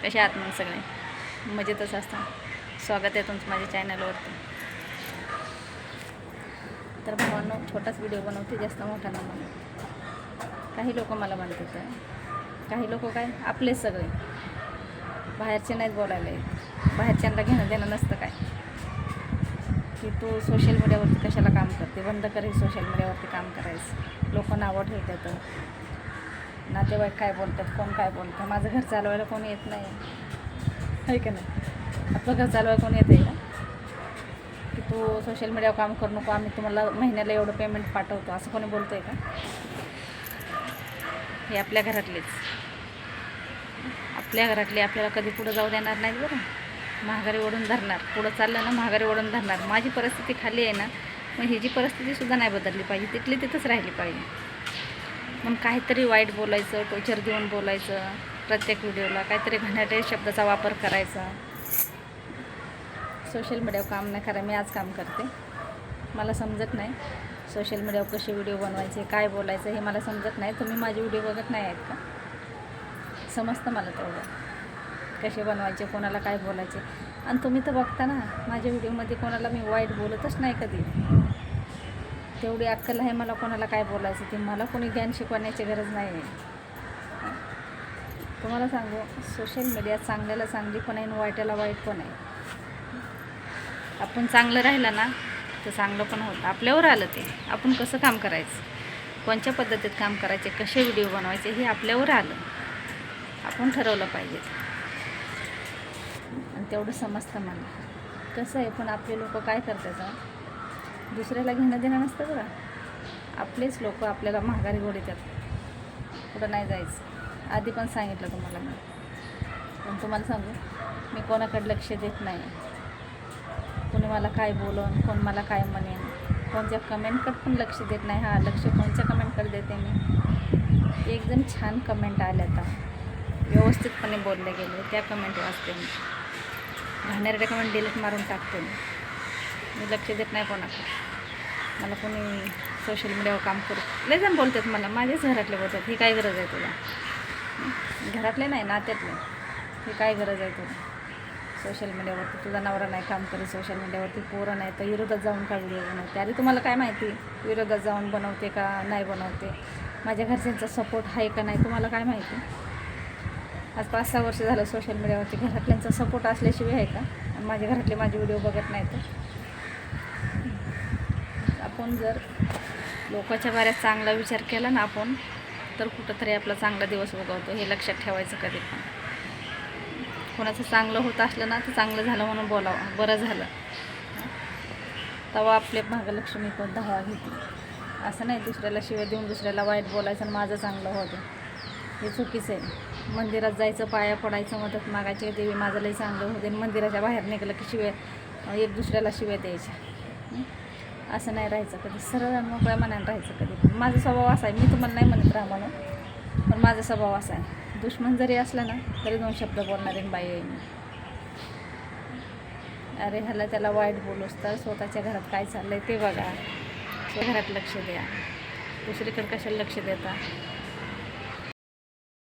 कसे आहात मग सगळे? मजेतच असतं. स्वागत आहे तुमचं माझ्या चॅनलवरती. तर भावांनो, छोटाच व्हिडिओ बनवते, जास्त मोठा न बनवते. काही लोक मला म्हणतात, काही लोक काय आपलेच सगळे, बाहेरचे नाहीत बोलायला येत. बाहेरच्यांना घेणं देणं नसतं काय, की तू सोशल मीडियावरती कशाला काम करते, बंद कर हे सोशल मीडियावरती काम करायचं. लोक नावं ठेवतात, नातेवाईक काय बोलतात, कोण काय बोलतं. माझं घर चालवायला कोणी येत नाही आहे का नाही? आपलं घर चालवायला कोणी येत आहे का? की तू सोशल मीडियावर काम करू नको, आम्ही तुम्हाला महिन्याला एवढं पेमेंट पाठवतो, असं कोणी बोलतो आहे का? हे आपल्या घरातलेच, आपल्या घरातले आपल्याला कधी पुढं जाऊ देणार नाहीत बरं. महागारी ओढून धरणार, पुढं चाललं ना महागारी ओढून धरणार. माझी परिस्थिती खाली आहे ना, मग ही जी परिस्थितीसुद्धा नाही बदलली पाहिजे, तिथली तिथंच राहिली पाहिजे. मग काहीतरी वाईट बोलायचं, टोचर देऊन बोलायचं, प्रत्येक व्हिडिओला काहीतरी घाणेरड्या शब्दाचा वापर करायचा. सोशल मीडियावर काम नाही करा. मी आज काम करते, मला समजत नाही सोशल मीडियावर कसे व्हिडिओ बनवायचे, काय बोलायचं हे मला समजत नाही. तुम्ही माझे व्हिडिओ बघत नाही आहेत का? समजतं मला तेवढं, कसे बनवायचे, कोणाला काय बोलायचे. आणि तुम्ही तर बघता ना, माझ्या व्हिडिओमध्ये कोणाला मी वाईट बोलतच नाही कधी. तेवढी अक्कल आहे मला कोणाला काय बोलायचं ते. मला कोणी ज्ञान शिकवण्याची गरज नाही आहे. तुम्हाला सांगू, सोशल मीडिया चांगल्याला चांगली पण आहे आणि वाईटाला वाईट पण आहे. आपण चांगलं राहिलं ना तर चांगलं पण होतं. आपल्यावर आलं ते, आपण कसं काम करायचं, कोणत्या पद्धतीत काम करायचे, कसे व्हिडिओ बनवायचे हे आपल्यावर आलं. आपण ठरवलं पाहिजे आणि तेवढं समजतं मला कसं आहे. पण आपले लोक काय करतात, दुसऱ्याला घेणं देणं नसतं बरं. आपलेच लोक आपल्याला महागारी ओढतात, कुठं नाही जायचं. आधी पण सांगितलं तुम्हाला मी, पण तुम्हाला सांगू, मी कोणाकडे लक्ष देत नाही. कोणी मला काय बोलून, कोण मला काय म्हणेन, कोणत्या कमेंटकडे पण लक्ष देत नाही. हां, लक्ष कोणत्या कमेंटकडे देते मी, एकदम छान कमेंट आल्या आता, व्यवस्थितपणे बोलले गेले, त्या कमेंट वाचते मी. घाणेरड्या कमेंट डिलीट मारून टाकते मी लक्ष देत नाही कोणाकडे. मला कोणी सोशल मीडियावर काम करू लय जण बोलतात, मला माझ्याच घरातले बोलतात, ही काय गरज आहे तुला. घरातले नाही, नात्यातले, ही काय गरज आहे तुला सोशल मीडियावरती, तुझा नवरा नाही काम करी सोशल मीडियावरती, पोरं नाही तर विरोधात जाऊन का व्हिडिओ बनवते. अरे तुम्हाला काय माहिती विरोधात जाऊन बनवते का नाही बनवते, माझ्या घरच्यांचा सपोर्ट आहे का नाही तुम्हाला काय माहिती. आज 5-6 वर्ष झालं सोशल मीडियावरती, घरातल्यांचा सपोर्ट असल्याशिवाय आहे का? आणि माझ्या घरातले माझे व्हिडिओ बघत नाही तर. आपण जर लोकांच्या बाऱ्यात चांगला विचार केला ना आपण, तर कुठंतरी आपला चांगला दिवस उगवतो, हे लक्षात ठेवायचं कधी पण. कोणाचं चांगलं होत असलं ना तर चांगलं झालं म्हणून बोलावं, बरं झालं, तेव्हा आपल्या मागं लक्ष्मी पण धावा घेते. असं नाही दुसऱ्याला शिव्या देऊन दुसऱ्याला वाईट बोलायचं आणि माझं चांगलं होतं, हे चुकीचं आहे. मंदिरात जायचं, पाया पडायचं, मदत मागायची, देवी माझं लई चांगलं होते, आणि मंदिराच्या बाहेर निघालं की शिव्या, एक दुसऱ्याला शिव्या द्यायच्या. असं नाही राहायचं कधी, सरळ आणि मोकळ्या मनाने राहायचं कधी. माझा स्वभाव असा आहे, मी तुम्हाला नाही म्हणत राहा म्हणून, पण माझा स्वभाव असा आहे. दुश्मन जरी असला ना तरी 2 शब्द बोलणारे बाई आहे मी. अरे ह्याला त्याला वाईट बोलूस तर स्वतःच्या घरात काय चाललं आहे ते बघा, घरात लक्ष द्या, दुसरीकडे कशाला लक्ष देता.